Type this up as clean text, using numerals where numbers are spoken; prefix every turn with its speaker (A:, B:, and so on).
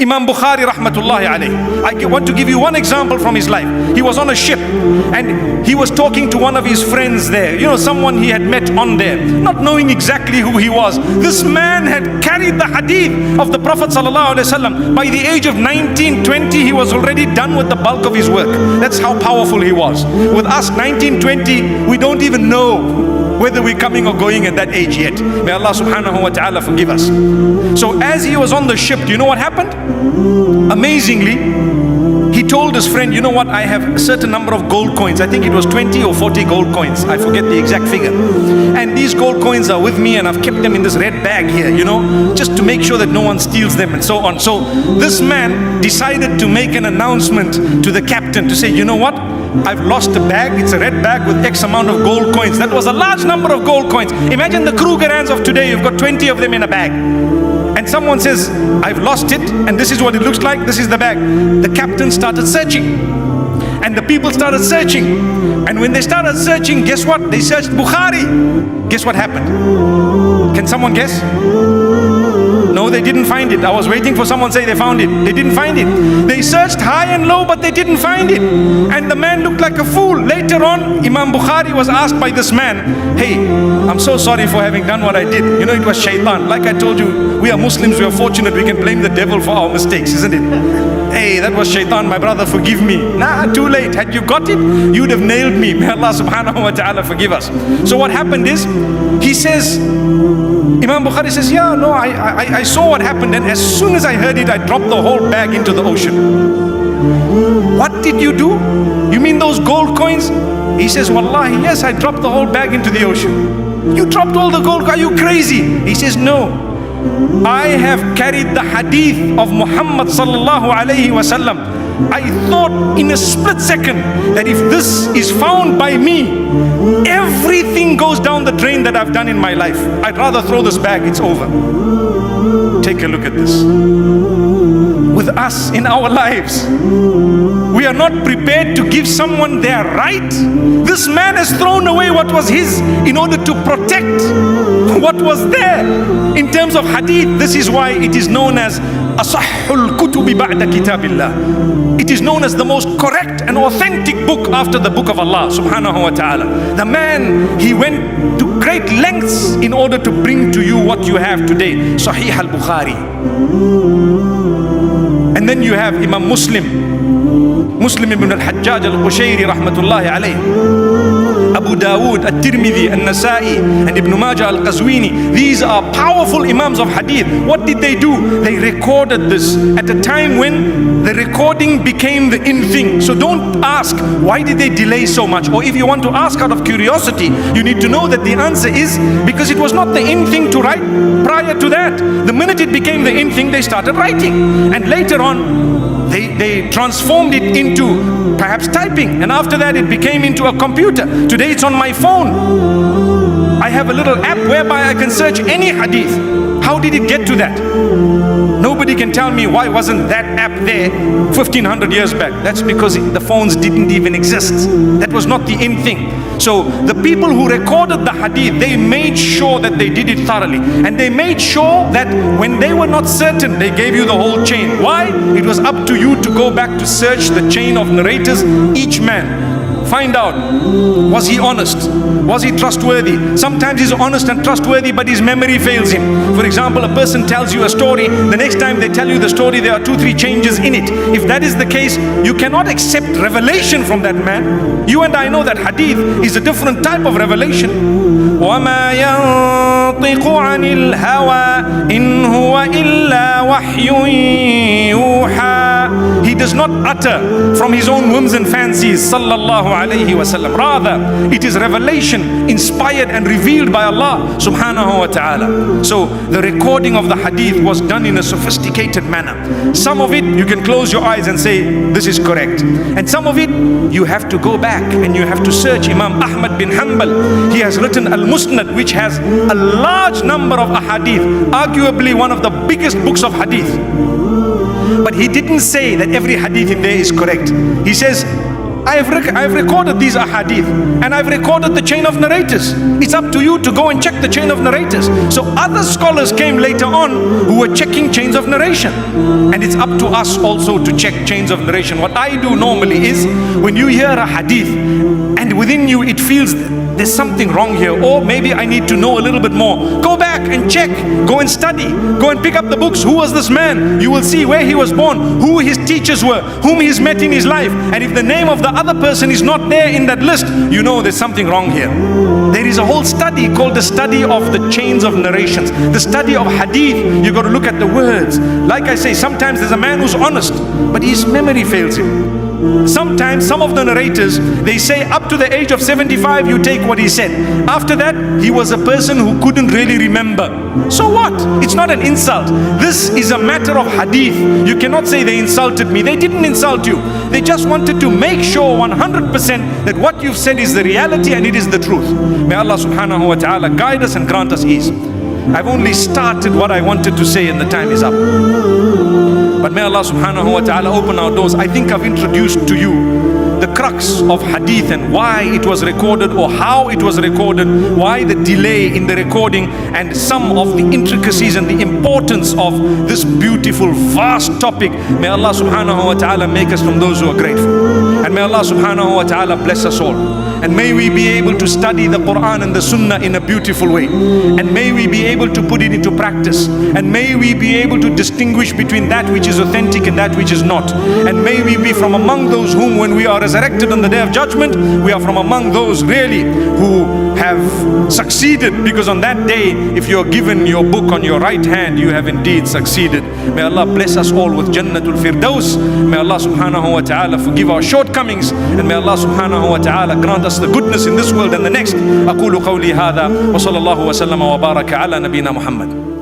A: Imam Bukhari rahmatullahi alayhi. I want to give you one example from his life. He was on a ship and he was talking to one of his friends there. You know, someone he had met on there, not knowing exactly who he was. This man had carried the hadith of the Prophet sallallahu alaihi wasallam. By the age of 19, 20, he was already done with the bulk of his work. That's how powerful he was. With us, 19, 20, we don't even know whether we're coming or going at that age yet. May Allah subhanahu wa ta'ala forgive us. So as he was on the ship, do you know what happened? Amazingly, he told his friend, you know what, I have a certain number of gold coins. I think it was 20 or 40 gold coins. I forget the exact figure. And these gold coins are with me and I've kept them in this red bag here, you know, just to make sure that no one steals them and so on. So this man decided to make an announcement to the captain to say, you know what, I've lost a bag. It's a red bag with X amount of gold coins. That was a large number of gold coins. Imagine the Krugerrands of today. You've got 20 of them in a bag. And someone says, I've lost it, and this is what it looks like. This is the bag. The captain started searching. And the people started searching. And when they started searching, guess what? They searched Bukhari. Guess what happened? Can someone guess? No, they didn't find it. I was waiting for someone to say they found it. They didn't find it. They searched high and low, but they didn't find it. And the man looked like a fool. Later on, Imam Bukhari was asked by this man, hey, I'm so sorry for having done what I did. You know, it was shaitan. Like I told you, we are Muslims, we are fortunate, we can blame the devil for our mistakes, isn't it? Hey, that was shaitan, my brother, forgive me. Nah, too late. Had you got it, you'd have nailed me. May Allah subhanahu wa ta'ala forgive us. So what happened is, he says, Imam Bukhari says, yeah, no, I saw what happened, and as soon as I heard it, I dropped the whole bag into the ocean. What did you do? You mean those gold coins? He says, wallahi, yes, I dropped the whole bag into the ocean. You dropped all the gold? Are you crazy? He says, no. I have carried the hadith of Muhammad sallallahu alayhi wasallam. I thought in a split second that if this is found by me, everything goes down the drain that I've done in my life. I'd rather throw this bag, it's over. Take a look at this. With us in our lives, we are not prepared to give someone their right. This man has thrown away what was his in order to protect what was there in terms of hadith. This is why it is known as Asahhul Kutubi Ba'da Kitabillah. It is known as the most correct and authentic book after the book of Allah subhanahu wa ta'ala. The man, he went to great lengths in order to bring to you what you have today. Sahih al-Bukhari. And then you have Imam Muslim ibn al-Hajjaj al-Qushayri rahmatullahi alayhi, Abu Dawood, At-Tirmidhi, An-Nasa'i, and Ibn Majah al-Qazwini. These are powerful imams of hadith. What did they do? They recorded this at a time when the recording became the in thing. So don't ask, why did they delay so much? Or if you want to ask out of curiosity, you need to know that the answer is because it was not the in thing to write prior to that. The minute it became the in thing, they started writing. And later on, they transformed it into perhaps typing, and after that it became into a computer. Today it's on my phone. I have a little app whereby I can search any hadith. How did it get to that? Nobody can tell me why wasn't that app there 1500 years back. That's because the phones didn't even exist. That was not the in thing. So the people who recorded the hadith, they made sure that they did it thoroughly, and they made sure that when they were not certain, they gave you the whole chain. Why? It was up to you to go back to search the chain of narrators, each man. Find out, was he honest? Was he trustworthy? Sometimes he's honest and trustworthy, but his memory fails him. For example, a person tells you a story, the next time they tell you the story, there are 2-3 changes in it. If that is the case, you cannot accept revelation from that man. You and I know that hadith is a different type of revelation. وَمَا يَنطِقُ عَنِ الْهَوَىٰ إِنْ هُوَ إِلَّا وَحْيٌ يُوحَىٰ. He does not utter from his own whims and fancies, sallallahu alayhi wasallam. Rather, it is revelation inspired and revealed by Allah subhanahu wa ta'ala. So the recording of the hadith was done in a sophisticated manner. Some of it you can close your eyes and say this is correct, and some of it you have to go back and you have to search. Imam Ahmad bin Hanbal, he has written Al-Musnad, which has a large number of ahadith, arguably one of the biggest books of hadith. But he didn't say that every hadith in there is correct. He says I have recorded these ahadith, and I've recorded the chain of narrators. It's up to you to go and check the chain of narrators. So other scholars came later on who were checking chains of narration, and it's up to us also to check chains of narration. What I do normally is, when you hear a hadith and within you it feels there's something wrong here, or maybe I need to know a little bit more, go back and check, go and study, go and pick up the books. Who was this man? You will see where he was born, who his teachers were, whom he's met in his life. And if the name of the other person is not there in that list, you know there's something wrong here. There is a whole study called the study of the chains of narrations, the study of hadith. You got to look at the words. Like I say, sometimes there's a man who's honest, but his memory fails him. Sometimes some of the narrators, they say up to the age of 75 you take what he said. After that, he was a person who couldn't really remember. So what? It's not an insult. This is a matter of hadith. You cannot say they insulted me. They didn't insult you. They just wanted to make sure 100% that what you've said is the reality and it is the truth. May Allah subhanahu wa ta'ala guide us and grant us ease. I've only started what I wanted to say and the time is up. But may Allah subhanahu wa ta'ala open our doors. I think I've introduced to you the crux of hadith and why it was recorded, or how it was recorded, why the delay in the recording, and some of the intricacies and the importance of this beautiful, vast topic. May Allah subhanahu wa ta'ala make us from those who are grateful. And may Allah subhanahu wa ta'ala bless us all. And may we be able to study the Quran and the Sunnah in a beautiful way. And may we be able to put it into practice. And may we be able to distinguish between that which is authentic and that which is not. And may we be from among those whom, when we are resurrected on the Day of Judgment, we are from among those really who have succeeded. Because on that day, if you are given your book on your right hand, you have indeed succeeded. May Allah bless us all with Jannatul Firdaus. May Allah subhanahu wa ta'ala forgive our shortcomings. And may Allah subhanahu wa ta'ala grant us the goodness in this world and the next. أقول قولي هذا وصلى الله وسلم وبارك على نبينا محمد.